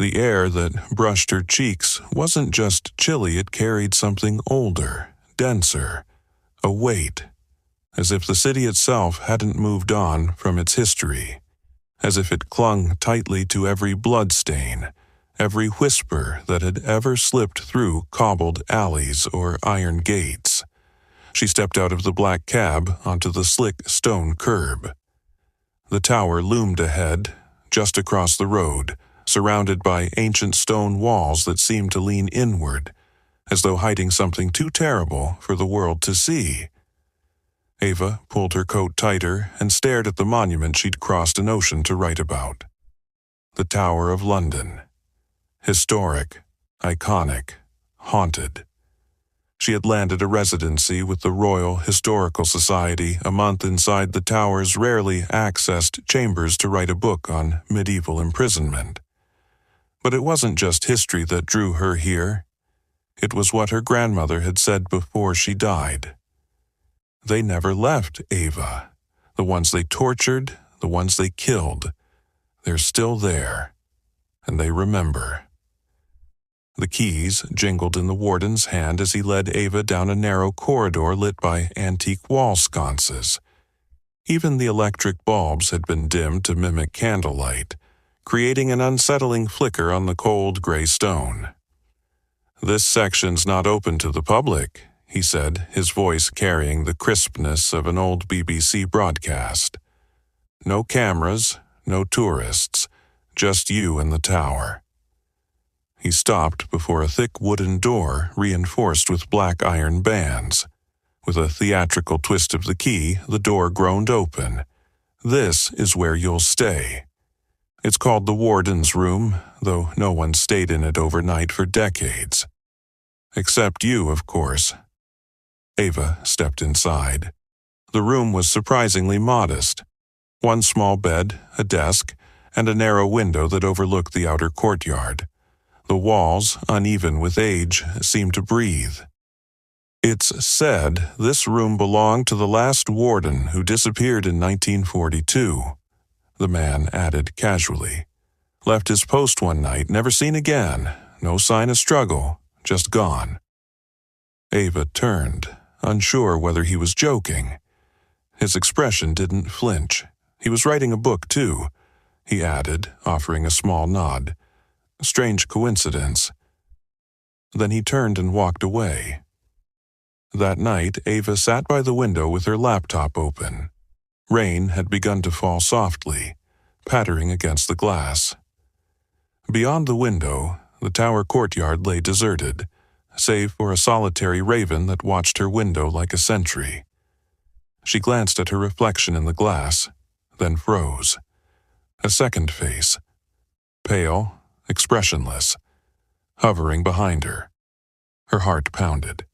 The air that brushed her cheeks wasn't just chilly, it carried something older, denser, a weight, as if the city itself hadn't moved on from its history, as if it clung tightly to every bloodstain, every whisper that had ever slipped through cobbled alleys or iron gates. She stepped out of the black cab onto the slick stone curb. The tower loomed ahead, just across the road, surrounded by ancient stone walls that seemed to lean inward, as though hiding something too terrible for the world to see. Ava pulled her coat tighter and stared at the monument she'd crossed an ocean to write about. The Tower of London. Historic, iconic, haunted. She had landed a residency with the Royal Historical Society a month inside the tower's rarely accessed chambers to write a book on medieval imprisonment. But it wasn't just history that drew her here. It was what her grandmother had said before she died. They never left Ava. The ones they tortured, the ones they killed. They're still there, and they remember. The keys jingled in the warden's hand as he led Ava down a narrow corridor lit by antique wall sconces. Even the electric bulbs had been dimmed to mimic candlelight, creating an unsettling flicker on the cold gray stone. "This section's not open to the public," he said, his voice carrying the crispness of an old BBC broadcast. "No cameras, no tourists, just you and the tower." He stopped before a thick wooden door reinforced with black iron bands. With a theatrical twist of the key, the door groaned open. "This is where you'll stay." It's called the Warden's Room, though no one stayed in it overnight for decades. Except you, of course. Ava stepped inside. The room was surprisingly modest. One small bed, a desk, and a narrow window that overlooked the outer courtyard. The walls, uneven with age, seemed to breathe. "It's said this room belonged to the last warden who disappeared in 1942. The man added casually. "Left his post one night, never seen again. No sign of struggle, just gone." Ava turned, unsure whether he was joking. His expression didn't flinch. "He was writing a book, too," he added, offering a small nod. "Strange coincidence." Then he turned and walked away. That night, Ava sat by the window with her laptop open. Rain had begun to fall softly, pattering against the glass. Beyond the window, the tower courtyard lay deserted, save for a solitary raven that watched her window like a sentry. She glanced at her reflection in the glass, then froze. A second face, pale, expressionless, hovering behind her. Her heart pounded.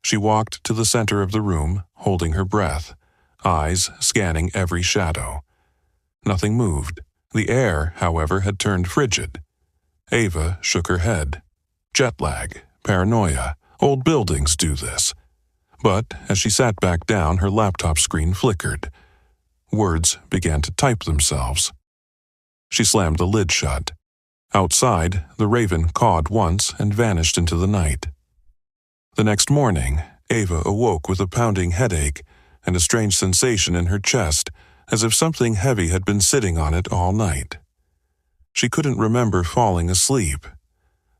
She walked to the center of the room, holding her breath, eyes scanning every shadow. Nothing moved. The air, however, had turned frigid. Ava shook her head. Jet lag, paranoia, old buildings do this. But as she sat back down, her laptop screen flickered. Words began to type themselves. She slammed the lid shut. Outside, the raven cawed once and vanished into the night. The next morning, Ava awoke with a pounding headache and a strange sensation in her chest, as if something heavy had been sitting on it all night. She couldn't remember falling asleep.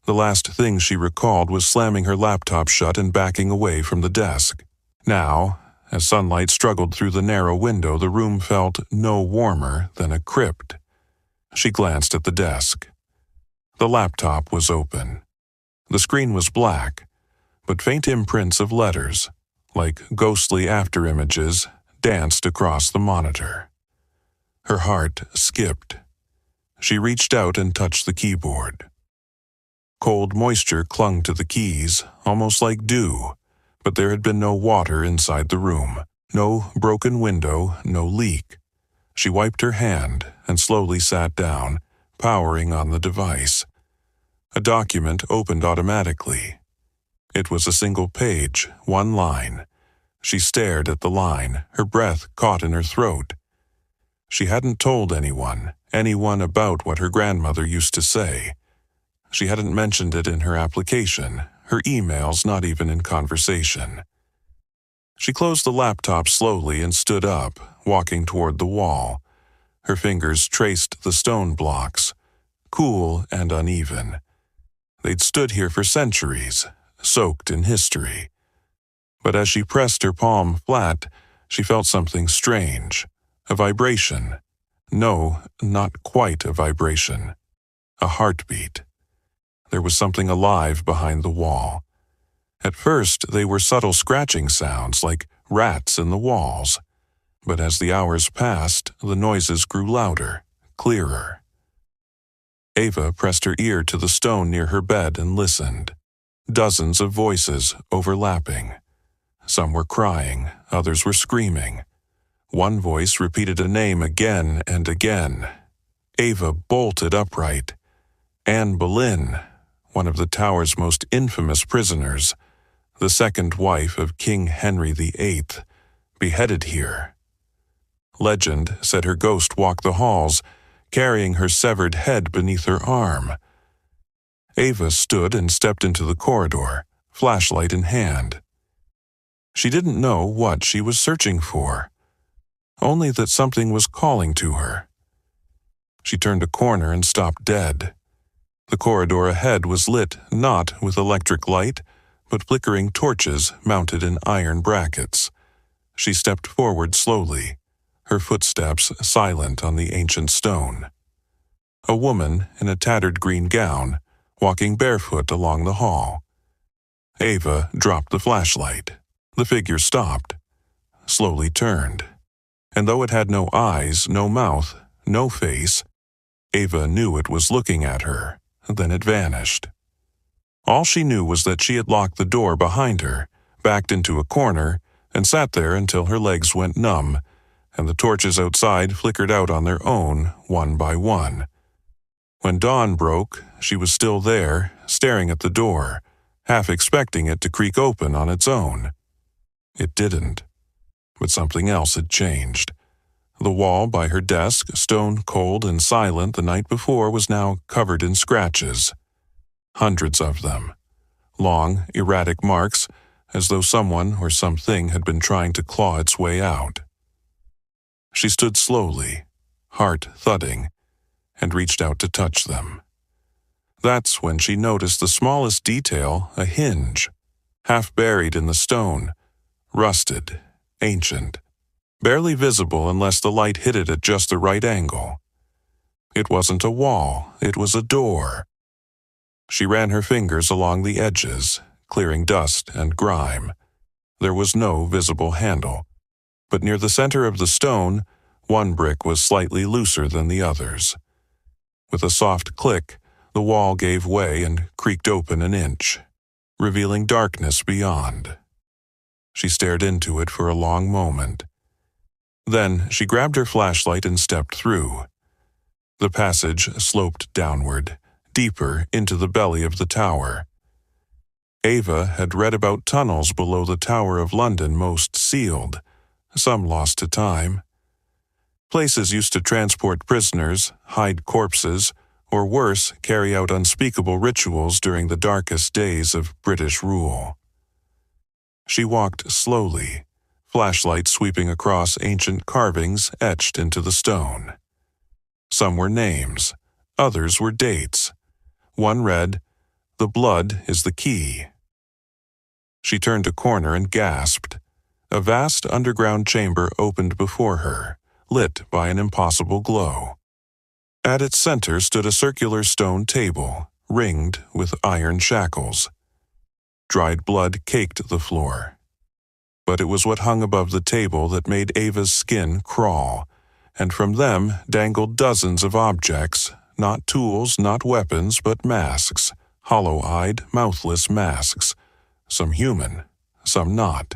The last thing she recalled was slamming her laptop shut and backing away from the desk. Now, as sunlight struggled through the narrow window, the room felt no warmer than a crypt. She glanced at the desk. The laptop was open. The screen was black, but faint imprints of letters, like ghostly afterimages, danced across the monitor. Her heart skipped. She reached out and touched the keyboard. Cold moisture clung to the keys, almost like dew, but there had been no water inside the room, no broken window, no leak. She wiped her hand and slowly sat down, powering on the device. A document opened automatically. It was a single page, one line. She stared at the line, her breath caught in her throat. She hadn't told anyone about what her grandmother used to say. She hadn't mentioned it in her application, her emails not even in conversation. She closed the laptop slowly and stood up, walking toward the wall. Her fingers traced the stone blocks, cool and uneven. They'd stood here for centuries, soaked in history. But as she pressed her palm flat, she felt something strange, a vibration. No, not quite a vibration. A heartbeat. There was something alive behind the wall. At first, they were subtle scratching sounds like rats in the walls. But as the hours passed, the noises grew louder, clearer. Ava pressed her ear to the stone near her bed and listened. Dozens of voices overlapping. Some were crying, others were screaming. One voice repeated a name again and again. Ava bolted upright. Anne Boleyn, one of the tower's most infamous prisoners, the second wife of King Henry VIII, beheaded here. Legend said her ghost walked the halls, carrying her severed head beneath her arm. Ava stood and stepped into the corridor, flashlight in hand. She didn't know what she was searching for, only that something was calling to her. She turned a corner and stopped dead. The corridor ahead was lit not with electric light, but flickering torches mounted in iron brackets. She stepped forward slowly, her footsteps silent on the ancient stone. A woman in a tattered green gown, walking barefoot along the hall. Ava dropped the flashlight. The figure stopped, slowly turned, and though it had no eyes, no mouth, no face, Ava knew it was looking at her. Then it vanished. All she knew was that she had locked the door behind her, backed into a corner, and sat there until her legs went numb, and the torches outside flickered out on their own, one by one. When dawn broke, she was still there, staring at the door, half expecting it to creak open on its own. It didn't. But something else had changed. The wall by her desk, stone cold and silent the night before, was now covered in scratches. Hundreds of them. Long, erratic marks, as though someone or something had been trying to claw its way out. She stood slowly, heart thudding, and reached out to touch them. That's when she noticed the smallest detail, a hinge, half buried in the stone, rusted, ancient, barely visible unless the light hit it at just the right angle. It wasn't a wall, it was a door. She ran her fingers along the edges, clearing dust and grime. There was no visible handle, but near the center of the stone, one brick was slightly looser than the others. With a soft click, the wall gave way and creaked open an inch, revealing darkness beyond. She stared into it for a long moment. Then she grabbed her flashlight and stepped through. The passage sloped downward, deeper into the belly of the tower. Ava had read about tunnels below the Tower of London, most sealed, some lost to time. Places used to transport prisoners, hide corpses, or worse, carry out unspeakable rituals during the darkest days of British rule. She walked slowly, flashlight sweeping across ancient carvings etched into the stone. Some were names, others were dates. One read, "The blood is the key." She turned a corner and gasped. A vast underground chamber opened before her, lit by an impossible glow. At its center stood a circular stone table, ringed with iron shackles. Dried blood caked the floor. But it was what hung above the table that made Ava's skin crawl, and from them dangled dozens of objects, not tools, not weapons, but masks, hollow-eyed, mouthless masks, some human, some not.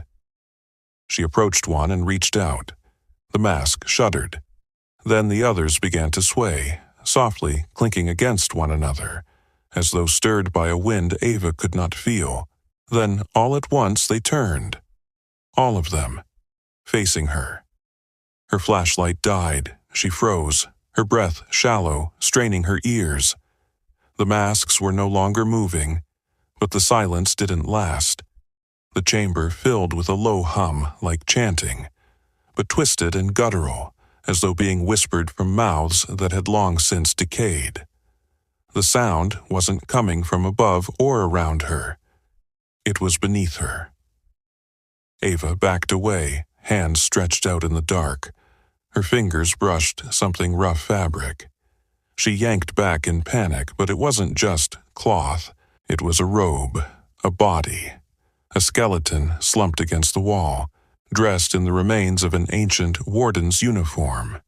She approached one and reached out. The mask shuddered. Then the others began to sway, softly clinking against one another, as though stirred by a wind Ava could not feel. Then, all at once, they turned. All of them, facing her. Her flashlight died. She froze, her breath shallow, straining her ears. The masks were no longer moving, but the silence didn't last. The chamber filled with a low hum like chanting, but twisted and guttural, as though being whispered from mouths that had long since decayed. The sound wasn't coming from above or around her. It was beneath her. Ava backed away, hands stretched out in the dark. Her fingers brushed something rough fabric. She yanked back in panic, but it wasn't just cloth. It was a robe, a body, a skeleton slumped against the wall, dressed in the remains of an ancient warden's uniform.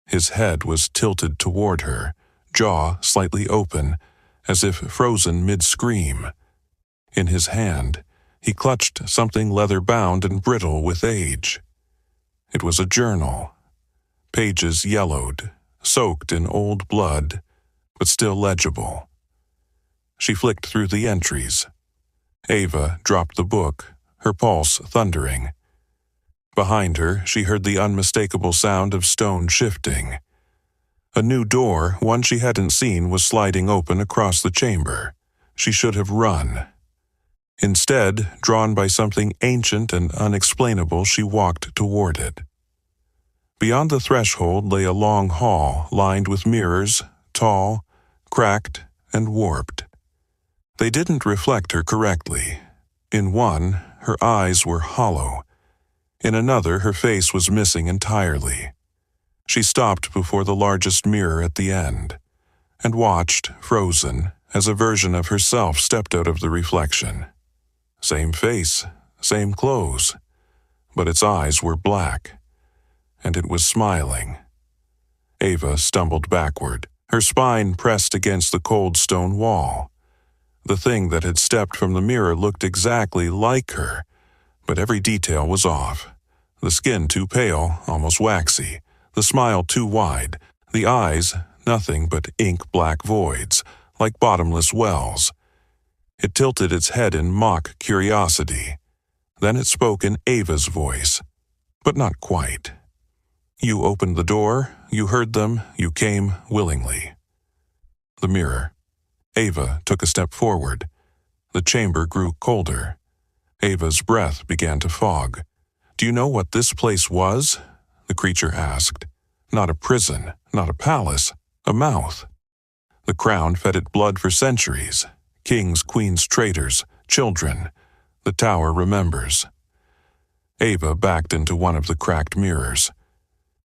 His head was tilted toward her, jaw slightly open, as if frozen mid-scream. In his hand, he clutched something leather-bound and brittle with age. It was a journal. Pages yellowed, soaked in old blood, but still legible. She flicked through the entries. Ava dropped the book, her pulse thundering. Behind her, she heard the unmistakable sound of stone shifting. A new door, one she hadn't seen, was sliding open across the chamber. She should have run. Instead, drawn by something ancient and unexplainable, she walked toward it. Beyond the threshold lay a long hall lined with mirrors, tall, cracked, and warped. They didn't reflect her correctly. In one, her eyes were hollow. In another, her face was missing entirely. She stopped before the largest mirror at the end, and watched, frozen, as a version of herself stepped out of the reflection. Same face, same clothes, but its eyes were black, and it was smiling. Ava stumbled backward, her spine pressed against the cold stone wall. The thing that had stepped from the mirror looked exactly like her, but every detail was off. The skin too pale, almost waxy, the smile too wide, the eyes nothing but ink-black voids, like bottomless wells. It tilted its head in mock curiosity. Then it spoke in Ava's voice, but not quite. You opened the door, you heard them, you came willingly. The mirror. Ava took a step forward. The chamber grew colder. Ava's breath began to fog. Do you know what this place was? The creature asked. Not a prison, not a palace, a mouth. The crown fed it blood for centuries. Kings, queens, traitors, children. The tower remembers. Ava backed into one of the cracked mirrors.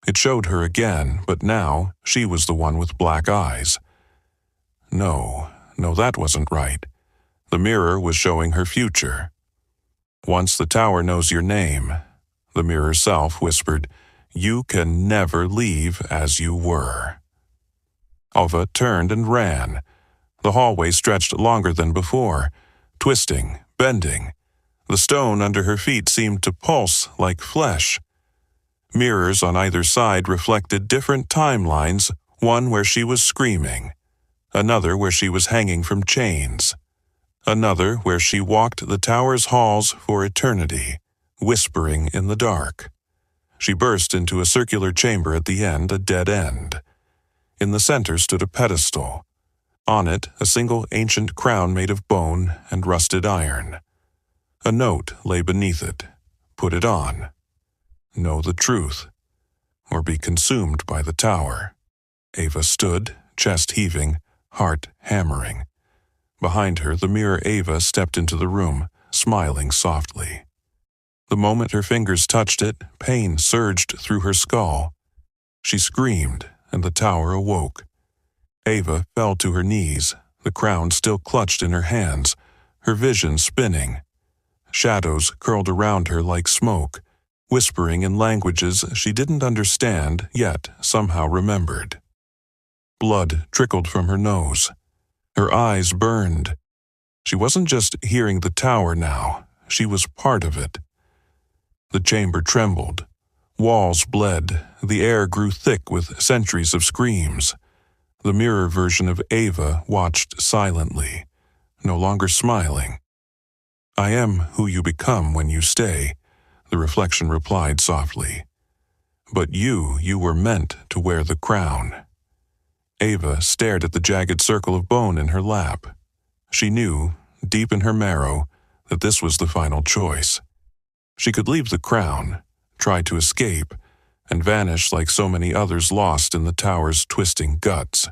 It showed her again, but now she was the one with black eyes. No, that wasn't right. The mirror was showing her future. Once the tower knows your name, the mirror self whispered, you can never leave as you were. Ava turned and ran. The hallway stretched longer than before, twisting, bending. The stone under her feet seemed to pulse like flesh. Mirrors on either side reflected different timelines, one where she was screaming, another where she was hanging from chains, another where she walked the tower's halls for eternity, whispering in the dark. She burst into a circular chamber at the end, a dead end. In the center stood a pedestal. On it, a single ancient crown made of bone and rusted iron. A note lay beneath it. Put it on. Know the truth, or be consumed by the tower. Ava stood, chest heaving, heart hammering. Behind her, the mirror Ava stepped into the room, smiling softly. The moment her fingers touched it, pain surged through her skull. She screamed, and the tower awoke. Ava fell to her knees, the crown still clutched in her hands, her vision spinning. Shadows curled around her like smoke, whispering in languages she didn't understand, yet somehow remembered. Blood trickled from her nose. Her eyes burned. She wasn't just hearing the tower now, she was part of it. The chamber trembled. Walls bled. The air grew thick with centuries of screams. The mirror version of Ava watched silently, no longer smiling. I am who you become when you stay, the reflection replied softly. But you were meant to wear the crown. Ava stared at the jagged circle of bone in her lap. She knew, deep in her marrow, that this was the final choice. She could leave the crown, try to escape, and vanish like so many others lost in the tower's twisting guts.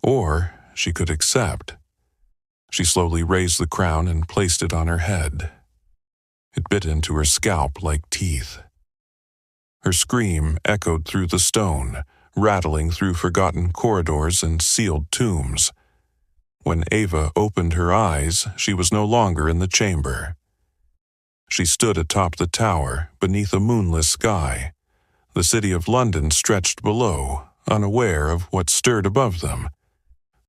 Or she could accept. She slowly raised the crown and placed it on her head. It bit into her scalp like teeth. Her scream echoed through the stone, rattling through forgotten corridors and sealed tombs. When Ava opened her eyes, she was no longer in the chamber. She stood atop the tower, beneath a moonless sky. The city of London stretched below, unaware of what stirred above them.